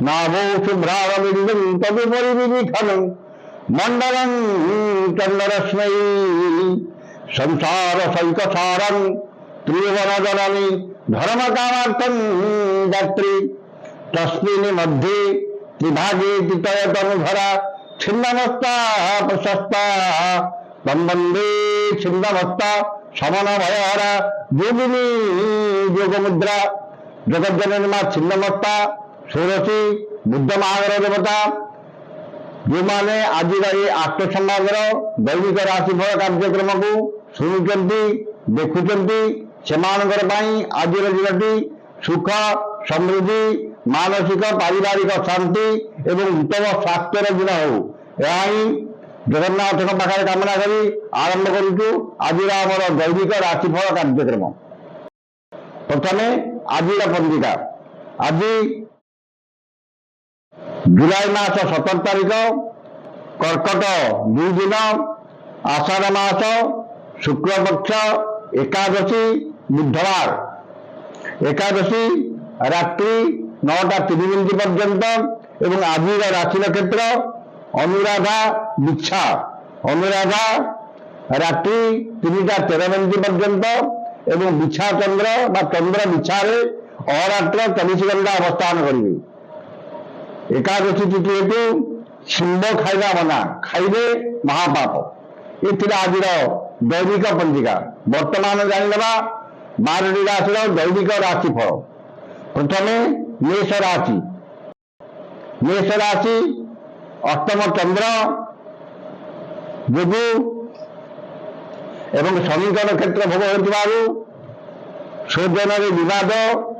नाभो शुभ्रावबिन्दुं तदुपरिविनिखनं मण्डलं चन्द्ररश्मै संसार सैकसारं त्रिभुवनजननी धर्मकामार्थं यात्री तस्मिन् मध्ये त्रिभागे द्वितयतनुधरा छिन्नमस्ता प्रशस्ता तं वन्दे छिन्नमस्ता समनभयहरा योगिनी योगमुद्रा जगज्जननी मां छिन्नमस्ता षोडशी बुद्ध महागर देवता जो मैंने आज आष्ट समाजर दैविक राशिफल कार्यक्रम को शुणुंट देखुंट से आज दिनटी सुख समृद्धि मानसिक पारिवारिक शांति एवं उत्तम स्वास्थ्यर दिन हो जगन्नाथ पाखे कामना करी आरंभ करुचु आज आमर दैविक राशिफल कार्यक्रम। प्रथम आज पंजिका आज जुलाई मास 17 तारिख कर्कट 2 दिन आषाढ़ मास शुक्ल पक्ष एकादशी बुधवार एकादशी रात्रि 9:03 पर्यंत एवं आज राशि नक्षत्र अनुराधा बिछा अनुराधा रात्रि 3:13 पर्यंत एवं बिछा चंद्र बा चंद्र बिछारे अहोरात्र 24 घंटा अवस्थान करेंगे। एकादशी तिथि हेतु शिंब खाइबा मना खाइबे महापाप ये आज दैविक पंजिका। वर्तमान जानवा 12टी राशि दैविक राशिफल। प्रथम मेष राशि मेष राशि अष्टम चंद्र जोगु एवं शनि नक्षत्र भोग होतिबारु स्वजन विवाद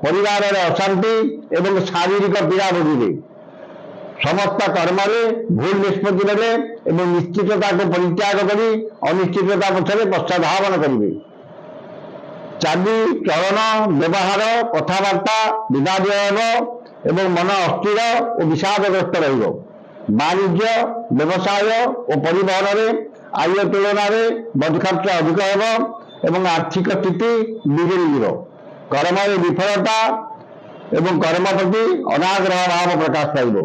परिवार अशांति एवं शारीरिक पीड़ा भोगिबे। समस्त कर्म भूल निष्पत्ति ने निश्चितता को परित्याग कर अनिश्चितता पछरे पश्चाधावन करेंगे। चाली चलन व्यवहार कथबार्ता विवाद एवं मन अस्थिर और विषादग्रस्त वाणिज्य व्यवसाय और परिवहन में आय तुलन बद खर्च अधिक एवं आर्थिक स्थिति बिगड़ कर्म विफलता एवं कर्म प्रति अनाग्रह भाव प्रकाश पाइब।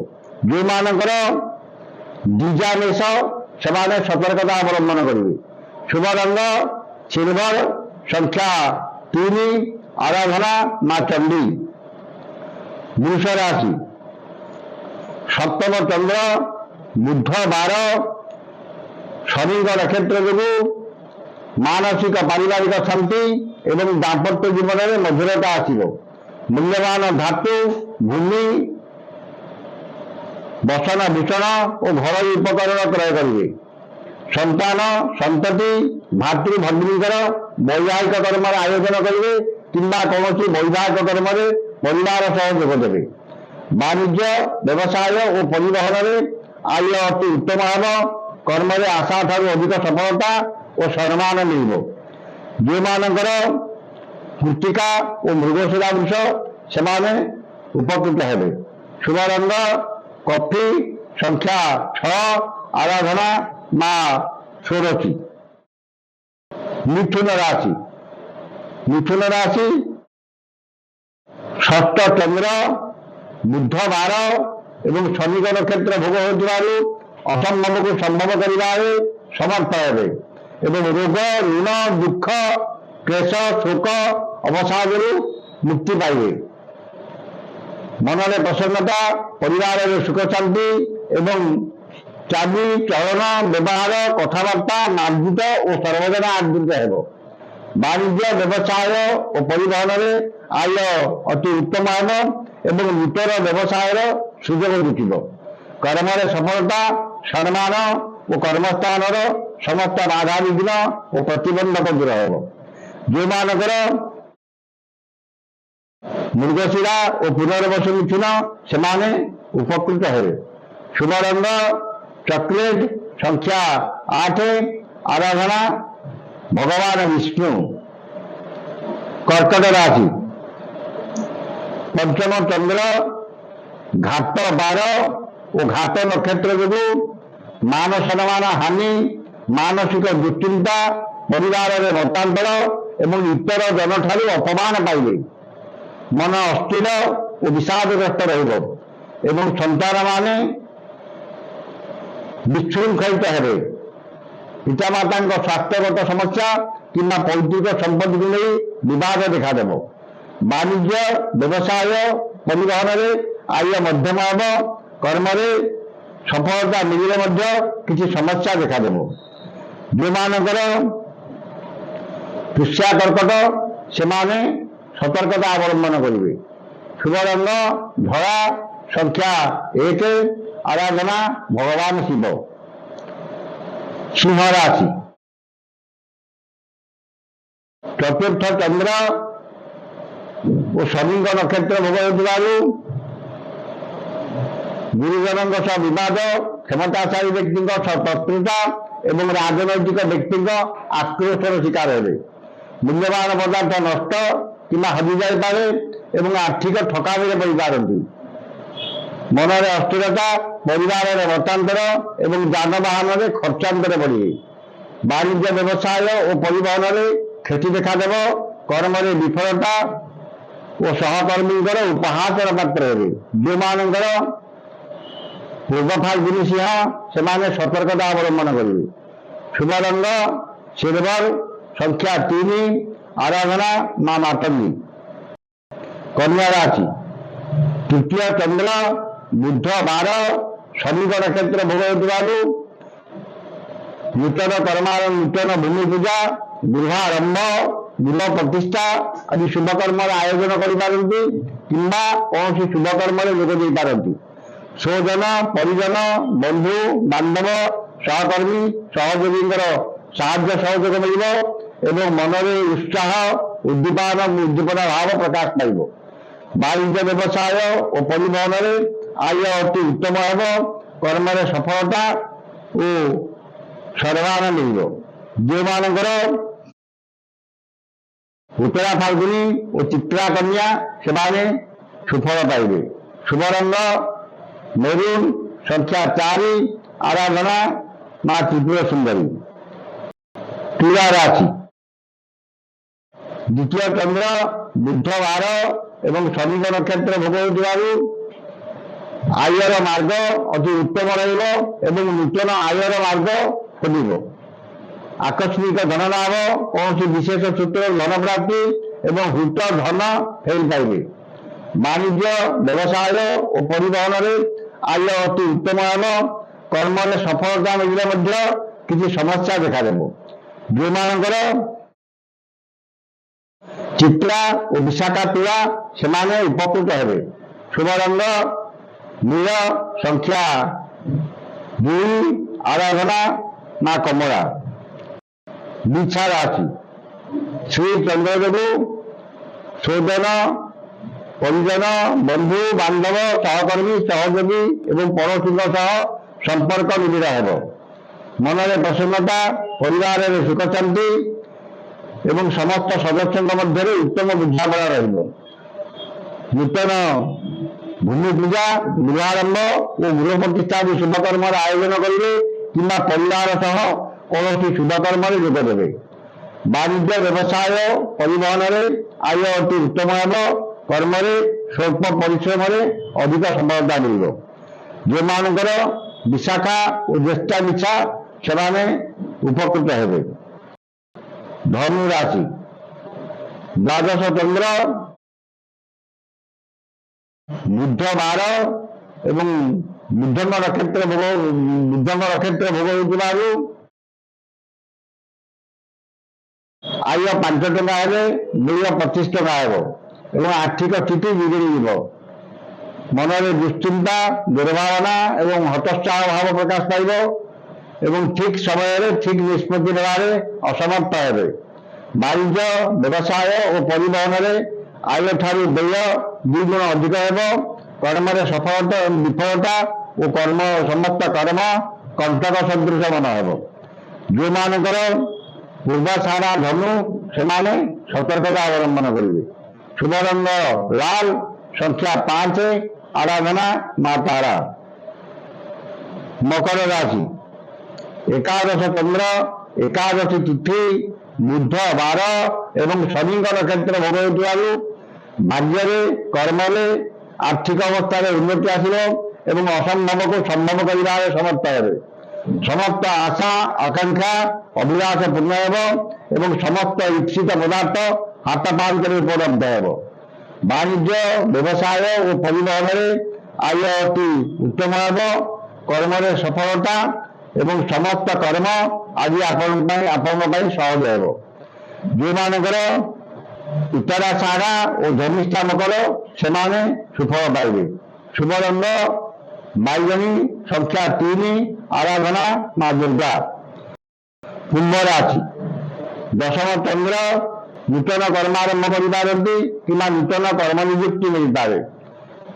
जो मानकर द्विजामेष से सतर्कता अवलंबन करेंगे। शुभ रंग सिल्वर संख्या 3 आराधना मां चंडी। वृष राशि सप्तम चंद्र बुधवार शनि नक्षत्र जो मानसिक पारिवारिक शांति एवं दाम्पत्य जीवन में मधुरता आसव। मूल्यवान धातु भूमि बसन भूषण और घर उपकरण क्रय करेंगे। संतान संतति भातृभगिनीकर वैवाहिक कर्म आयोजन करेंगे किंबा कौन वैवाहिक कर्म परिवार सह जोगदेवे। वाणिज्य व्यवसाय और परिवहन में आय अति उत्तम हम कर्म आशा ठार अधिक सफलता और सम्मान मिल। जो मानकर कृतिका और मृगशिरा वृष से उपकृत हेबे। शुभ रंग कॉफी संख्या 6 आराधना मां षोडशी। मिथुन राशि मिथुन राशि षष्ठ चंद्र बुधवार एवं शनि नक्षत्र भोग होतिबारु असंभव को संभव करने समर्थ हेबे एवं रोग ऋण दुख क्लेश शोक अवसाद मुक्ति पाइबे। मन में प्रसन्नता परिवार में सुख शांति एवं चाली चलन व्यवहार कथबार्ता मार्जित और सर्वजना आर्जित हो। वाणिज्य व्यवसाय और परिवहन में आय अति उत्तम हम एवं नूतन व्यवसाय सुजोग जुटिब। कर्म सफलता सम्मान और कर्मस्थान समस्त बाधा विघ्न और प्रतिबंधक दूर हो। जो मानकर मृगशिरा और पुनर्वसु मिथुन से उपकृत हेबे। शुभ रंग चॉकलेट संख्या 8 आराधना भगवान विष्णु। कर्कट राशि पंचम चंद्र घात 12 और घात नक्षत्र जो मान सम्मान हानि मानसिक दुश्चिंता परिवार में मतांतर एवं इतर जन ठारू अपमान पाइबे। मन अस्थिर और विषादग्रस्त रहिब। ଏବଂ ସନ୍ତାନମାନେ ବିଶୃଙ୍ଖଳିତ ହେବେ। ପିତାମାତାଙ୍କ ସ୍ୱାସ୍ଥ୍ୟଗତ ସମସ୍ୟା କିମ୍ବା ପୈତୃକ ସମ୍ପତ୍ତିକୁ ନେଇ ବିବାଦ ଦେଖାଦେବ। ବାଣିଜ୍ୟ, ବ୍ୟବସାୟ, ପରିବହନରେ ଆୟ ମଧ୍ୟମ ହେବ। କର୍ମରେ ସଫଳତା ମିଳିଲେ ମଧ୍ୟ କିଛି ସମସ୍ୟା ଦେଖାଦେବ। ଯେଉଁମାନଙ୍କର ପୁଷ୍ୟା କର୍କଟ ସେମାନେ ସତର୍କତା ଅବଲମ୍ବନ କରିବେ। ଶୁଭ ରଙ୍ଗ ଧଳା, ସଂଖ୍ୟା 1, ଆରାଧନା ଭଗବାନ ଶିବ। ସିଂହ ରାଶି। ଚତୁର୍ଥ ଚନ୍ଦ୍ର ଓ ଶନିଙ୍କ ନକ୍ଷତ୍ର ଭୋଗ ହେଉଥିବାରୁ ଗୁରୁଜନଙ୍କ ସହ ବିବାଦ, କ୍ଷମତାଶାଳୀ ବ୍ୟକ୍ତିଙ୍କ ସହ ଶତ୍ରୁତା ଏବଂ ରାଜନୈତିକ ବ୍ୟକ୍ତିଙ୍କ ଆକ୍ରୋଶର ଶିକାର ହେବେ। ମୂଲ୍ୟବାନ ପଦାର୍ଥ ନଷ୍ଟ କିମ୍ବା ହଜିଯାଇପାରେ ଏବଂ ଆର୍ଥିକ ଠକାମିରେ ପଡ଼ିପାରନ୍ତି। ମନରେ ଅସ୍ଥିରତା, ପରିବାରରେ ମତାନ୍ତର ଏବଂ ଯାନବାହନରେ ଖର୍ଚ୍ଚାନ୍ତରେ ପଡ଼ିବେ। ବାଣିଜ୍ୟ, ବ୍ୟବସାୟ ଓ ପରିବହନରେ କ୍ଷତି ଦେଖାଦେବ। କର୍ମରେ ବିଫଳତା ଓ ସହକର୍ମୀଙ୍କର ଉପହାସର ପାତ୍ର ହେବେ। ଯେଉଁମାନଙ୍କର ପୂର୍ବ ଫାଲ୍ଗୁନୀ ସିଂହ ସେମାନେ ସତର୍କତା ଅବଲମ୍ବନ କରିବେ। ଶୁଭ ରଙ୍ଗ ସିଲଭର, ସଂଖ୍ୟା 3, ଆରାଧନା ମା ମାତଙ୍ଗୀ। କନ୍ୟା ରାଶି। ତୃତୀୟ ଚନ୍ଦ୍ର ବୁଧବାର ଶନିଙ୍କ ନକ୍ଷତ୍ର ଭୋଗ ହେଉଥିବାରୁ ନୂତନ କର୍ମାର ନୂତନ ଭୂମି ପୂଜା, ଗୃହାରମ୍ଭ, ଗୃହ ପ୍ରତିଷ୍ଠା ଆଦି ଶୁଭକର୍ମର ଆୟୋଜନ କରିପାରନ୍ତି କିମ୍ବା କୌଣସି ଶୁଭକର୍ମରେ ଯୋଗ ଦେଇପାରନ୍ତି। ସ୍ୱଜନ, ପରିଜନ, ବନ୍ଧୁ ବାନ୍ଧବ, ସହକର୍ମୀ, ସହଯୋଗୀଙ୍କର ସାହାଯ୍ୟ ସହଯୋଗ ମିଳିବ ଏବଂ ମନରେ ଉତ୍ସାହ, ଉଦ୍ଦୀପନା ଭାବ ପ୍ରକାଶ ପାଇବ। ବାଣିଜ୍ୟ, ବ୍ୟବସାୟ ଓ ପରିବହନରେ ଆୟ ଅତି ଉତ୍ତମ ହେବ। କର୍ମରେ ସଫଳତା ଓ ସମ୍ମାନ ମିଳିବ। ଯେଉଁମାନଙ୍କର ଉତ୍ତରା ଫାଲ୍ଗୁନୀ ଓ ଚିତ୍ରା କନ୍ୟା ସେମାନେ ସୁଫଳ ପାଇବେ। ଶୁଭ ରଙ୍ଗ ମେରୁନ, ସଂଖ୍ୟା 4, ଆରାଧନା ମା ତ୍ରିପୁର ସୁନ୍ଦରୀ। ତୁଳା ରାଶି। ଦ୍ୱିତୀୟ ଚନ୍ଦ୍ର ବୁଧବାର ଏବଂ ଶନିଙ୍କ ନକ୍ଷତ୍ର ଭୋଗ ହେଉଥିବାରୁ ଆୟର ମାର୍ଗ ଅତି ଉତ୍ତମ ରହିବ ଏବଂ ନୂତନ ଆୟର ମାର୍ଗ ଖୋଲିବ। ଆକସ୍ମିକ ଧନ ଲାଭ, କୌଣସି ବିଶେଷ ସୂତ୍ରରେ ଧନ ପ୍ରାପ୍ତି ଏବଂ ହୃତ ଧନ ଫେରି ପାଇବେ। ବାଣିଜ୍ୟ, ବ୍ୟବସାୟ ଓ ପରିବହନରେ ଆୟ ଅତି ଉତ୍ତମ ହେବ। କର୍ମରେ ସଫଳତା ମିଳିଲେ ମଧ୍ୟ କିଛି ସମସ୍ୟା ଦେଖାଦେବ। ଯେଉଁମାନଙ୍କର ଚିତ୍ରା ଓ ବିଶାଖା ତୁଳା ସେମାନେ ଉପକୃତ ହେବେ। ଶୁଭ ରଙ୍ଗ ନୀଳ, ସଂଖ୍ୟା 2, ଆରାଧନା ମା କମଳା। ବିଛା ରାଶି। ଶ୍ରୀ ଚନ୍ଦ୍ରଦେବ ସ୍ୱଜନ, ପରିଜନ, ବନ୍ଧୁ ବାନ୍ଧବ, ସହକର୍ମୀ, ସହଯୋଗୀ ଏବଂ ପଡ଼ୋଶୀଙ୍କ ସହ ସମ୍ପର୍କ ନିବିଡ଼ ହେବ। ମନରେ ପ୍ରସନ୍ନତା, ପରିବାରରେ ସୁଖ ଶାନ୍ତି ଏବଂ ସମସ୍ତ ସଦସ୍ୟଙ୍କ ମଧ୍ୟରେ ଉତ୍ତମ ବୁଝାମଣା ରହିବ। ନୂତନ ଭୂମି ପୂଜା, ଗୃହାରମ୍ଭ ଓ ଗୃହ ପ୍ରତିଷ୍ଠା ଆଦି ଶୁଭକର୍ମର ଆୟୋଜନ କରିବେ କିମ୍ବା ପରିବାର ସହ କୌଣସି ଶୁଭକର୍ମରେ ଯୋଗ ଦେବେ। ବାଣିଜ୍ୟ, ବ୍ୟବସାୟ, ପରିବହନରେ ଆୟ ଅତି ଉତ୍ତମ ହେବ। କର୍ମରେ ସ୍ୱଳ୍ପ ପରିଶ୍ରମରେ ଅଧିକ ସଫଳତା ମିଳିବ। ଯେଉଁମାନଙ୍କର ବିଶାଖା ଓ ଜ୍ୟେଷ୍ଠା ମିଛା ସେମାନେ ଉପକୃତ ହେବେ। ଧନୁ ରାଶି। ଦ୍ୱାଦଶ ଚନ୍ଦ୍ର ବୁଧବାର ଏବଂ ବୁଧଙ୍କ ନକ୍ଷତ୍ର ଭୋଗ ହେଉଥିବାରୁ ଆୟ 5 ଟଙ୍କା ହେଲେ ମୂଲ୍ୟ 25 ଟଙ୍କା ହେବ ଏବଂ ଆର୍ଥିକ ସ୍ଥିତି ବିଗିଡ଼ିଯିବ। ମନରେ ଦୁଶ୍ଚିନ୍ତା, ଦୁର୍ଭାବନା ଏବଂ ହତୋତ୍ସାହ ଭାବ ପ୍ରକାଶ ପାଇବ ଏବଂ ଠିକ୍ ସମୟରେ ଠିକ୍ ନିଷ୍ପତ୍ତି ନେବାରେ ଅସମର୍ଥ ହେବେ। ବାଣିଜ୍ୟ, ବ୍ୟବସାୟ ଓ ପରିବହନରେ ଆୟ ଠାରୁ ବ୍ୟୟ 2 ଗୁଣ ଅଧିକ ହେବ। କର୍ମରେ ସଫଳତା ବିଫଳତା ଓ ସମସ୍ତ କର୍ମ କଣ୍ଟକ ସଦୃଶ ମନ ହେବ। ଯେଉଁମାନଙ୍କର ପୂର୍ବାଷାଢ଼ା ଧନୁ ସେମାନେ ସତର୍କତା ଅବଲମ୍ବନ କରିବେ। ଶୁଭ ରଙ୍ଗ ଲାଲ, ସଂଖ୍ୟା 5, ଆରାଧନା ମା ତାରା। ମକର ରାଶି। ଏକାଦଶ ଚନ୍ଦ୍ର, ଏକାଦଶୀ ତିଥି, ବୁଧବାର ଏବଂ ଶନିଙ୍କ ନକ୍ଷତ୍ର ଭୋଗ ହେଉଥିବାରୁ ଭାଗ୍ୟରେ, କର୍ମରେ आर्थिक अवस्था उन्नति आसिब एवं असंभव को संभव कर समर्थ हे समस्त आशा आकांक्षा अभिलाष पूर्ण एवं समस्त इच्छित पदार्थ हाथ पार कर उपलब्ध हो वाणिज्य व्यवसाय और परिवहन में आय अति उत्तम हो कर्म सफलता एवं समस्त कर्म आज आपण सहज हो जो मानकर उत्तरा सारा और धर्मिष्ठा मकर से सुफल पाइबे शुभ रंग बैगनी संख्या 3 आराधना माँ दुर्गा कुंभ राशि दशम चंद्र नूतन कर्मारंभ करें कि नूतन कर्म नियुक्ति मिल पाए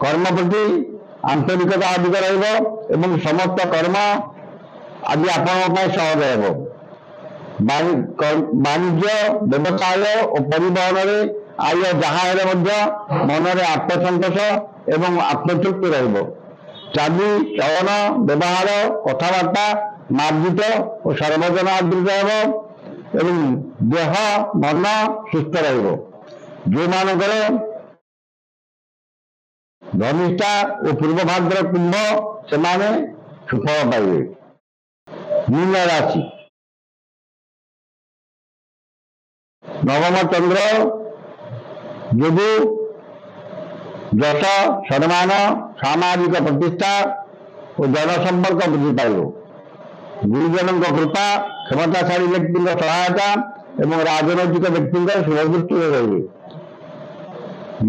कर्म प्रति आंतरिकता अधिक रही समस्त कर्म आज आपण सहज हो वाणिज्य व्यवसाय और परिवहन में आय जहाँ मन में आत्मसंतोष एवं आत्मतृप्ति रवि चलन व्यवहार कथबार्ता मार्जित और सर्वजन आदृत एवं देह मन सुस्थ जो मानकर धनिष्ठा और पूर्व भाद्र कुंभ से सुफल पाइबे मीन राशि नवम चंद्र जो जश सम्मान सामाजिक प्रतिष्ठा और जनसंपर्क वृद्धि पाइब गुरुजन कृपा क्षमताशाली व्यक्ति सहायता एवं राजनैतिक व्यक्ति शुभदृष्टि रही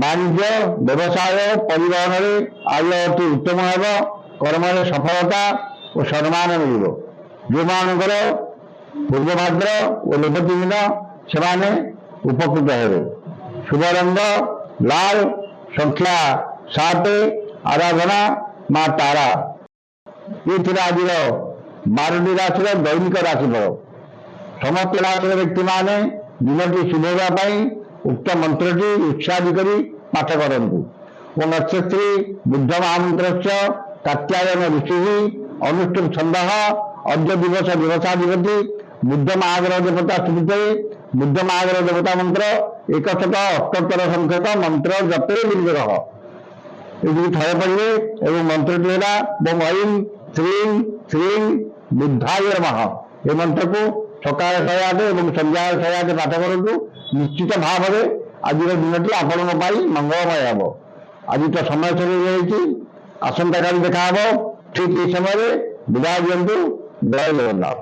वाणिज्य व्यवसाय परिवहन में आय अति उत्तम हो कर्म सफलता और सम्मान मिल जो मानकर पूर्व भाद्र और रेवती दिन से उपकृत हे शुभ रंग लाल संख्या 7 आराधना माँ तारा ये थे आज 12टी राशि दैनिक राशिफल समस्त राशि व्यक्ति मैंने दिनटी शुभ होगापी उक्त मंत्रटी उत्साह कर पाठ करूँ ओ नक्षत्री बुद्ध महामंत्र कात्यायन ऋषि अनुष्ठुप छंद अद्य दिवस दिवसाधिपति बुद्ध महाग्रह देवता स्तुते बुद्ध महाग्रह देवता मंत्र 178 संख्यक मंत्र जपे लिंगरह ये थे पढ़े और मंत्रटी है ऐं श्रीं श्रीं बुद्धाय नमः ये मंत्र को सकाल 108 और संध्या 108 पाठ करूँ निश्चित भाव में आज दिनटी आपण मंगलमय हम आज तो समय चली आसंता काली देखा ठीक ये समय विदाय दिंतु जय जगन्नाथ।